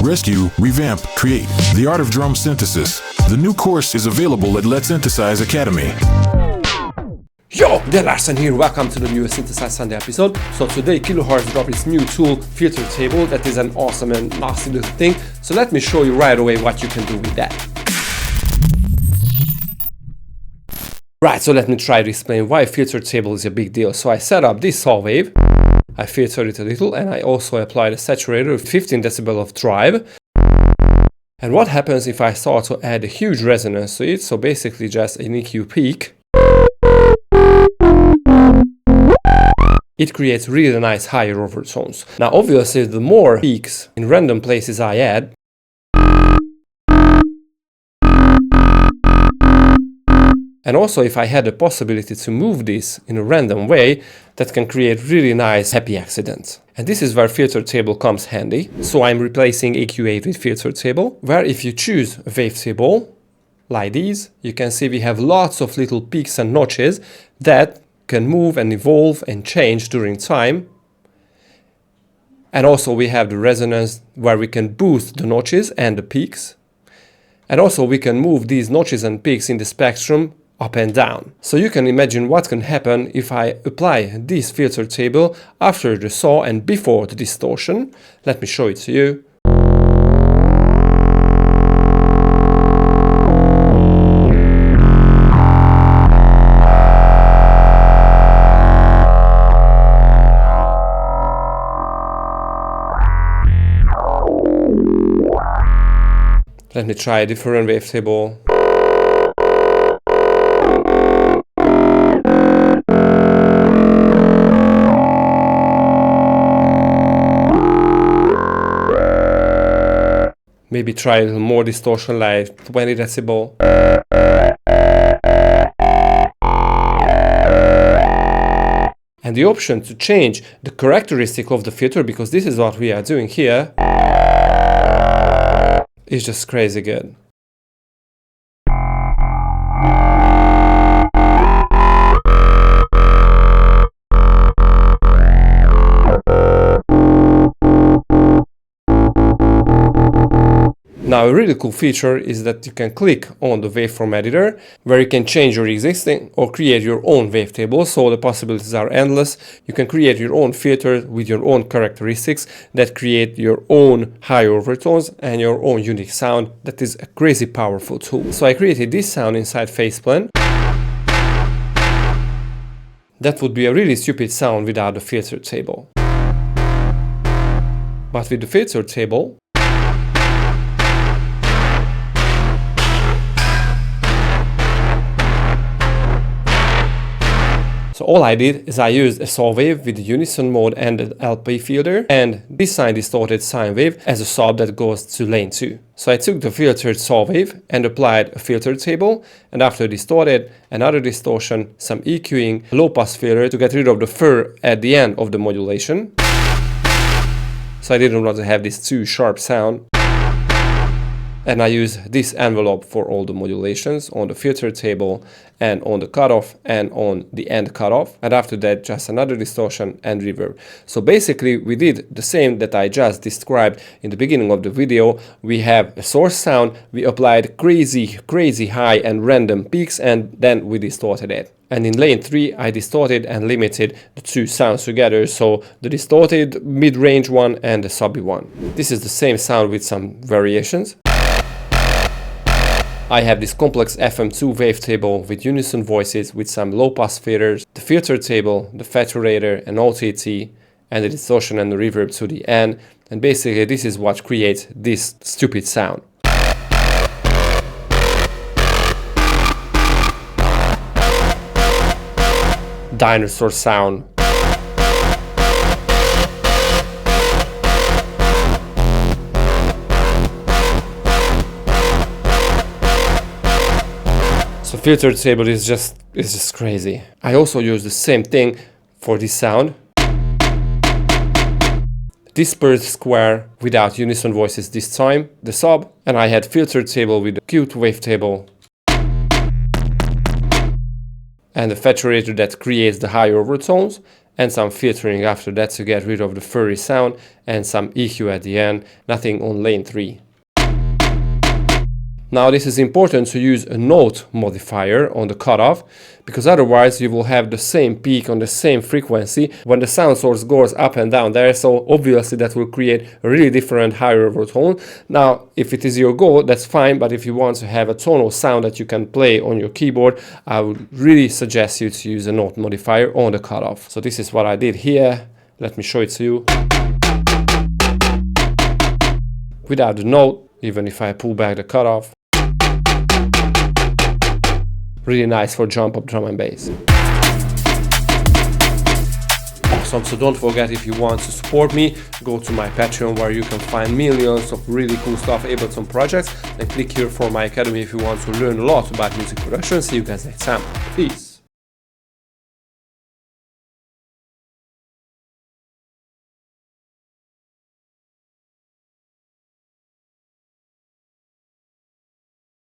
Rescue, revamp, create. The art of drum synthesis. The new course is available at Letsynthesize Academy. Yo, Larsen here, welcome to the new Synthesize Sunday episode. So today Kilohearts dropped its new tool, Filtertable, that is an awesome and nasty little thing. So let me show you right away what you can do with that. Right, so let me try to explain why Filtertable is a big deal. So I set up this saw wave, I filtered it a little, and I also applied a saturator with 15 decibel of drive. And what happens if I start to add a huge resonance to it, so basically just an EQ peak, it creates really nice higher overtones. Now obviously the more peaks in random places I add, and also if I had the possibility to move this in a random way, that can create really nice happy accidents. And this is where Filtertable comes handy. So I'm replacing EQ8 with Filtertable, where if you choose a Wavetable, like these, you can see we have lots of little peaks and notches that can move and evolve and change during time. And also we have the resonance where we can boost the notches and the peaks. And also we can move these notches and peaks in the spectrum up and down. So you can imagine what can happen if I apply this Filtertable after the saw and before the distortion. Let me show it to you. Let me try a different wavetable. Maybe try a little more distortion, like 20 decibel. And the option to change the characteristic of the filter, because this is what we are doing here, is just crazy good. Now a really cool feature is that you can click on the waveform editor, where you can change your existing or create your own wavetable, so the possibilities are endless. You can create your own filter with your own characteristics that create your own high overtones and your own unique sound. That is a crazy powerful tool. So I created this sound inside Faceplan. That would be a really stupid sound without the Filtertable. But with the Filtertable, so all I did is I used a saw wave with the unison mode and an LP filter, and this sine distorted sine wave as a sub that goes to lane 2. So I took the filtered saw wave and applied a Filtertable, and after distorted, another distortion, some EQing, a low pass filter to get rid of the fur at the end of the modulation. So I didn't want to have this too sharp sound. And I use this envelope for all the modulations on the Filtertable and on the cutoff and on the end cutoff. And after that, just another distortion and reverb. So basically, we did the same that I just described in the beginning of the video. We have a source sound, we applied crazy high and random peaks, and then we distorted it. And in lane 3, I distorted and limited the two sounds together, so the distorted mid-range one and the subby one. This is the same sound with some variations. I have this complex FM2 wavetable with unison voices with some low-pass filters, the Filtertable, the saturator, and OTT, and the distortion and the reverb to the end. And basically this is what creates this stupid sound. Dinosaur sound. So Filtertable is just crazy. I also use the same thing for this sound. Dispersed square without unison voices this time, the sub, and I had Filtertable with the cute wavetable and the saturator that creates the higher overtones, and some filtering after that to get rid of the furry sound, and some EQ at the end, nothing on lane 3. Now this is important to use a note modifier on the cutoff, because otherwise you will have the same peak on the same frequency when the sound source goes up and down there, so obviously that will create a really different higher overtone. Now if it is your goal, that's fine, but if you want to have a tonal sound that you can play on your keyboard, I would really suggest you to use a note modifier on the cutoff. So this is what I did here. Let me show it to you. Without the note, even if I pull back the cutoff. Really nice for jump up drum and bass. Awesome, so don't forget, if you want to support me, go to my Patreon where you can find millions of really cool stuff, Ableton projects, and click here for my academy if you want to learn a lot about music production. See you guys next time. Peace.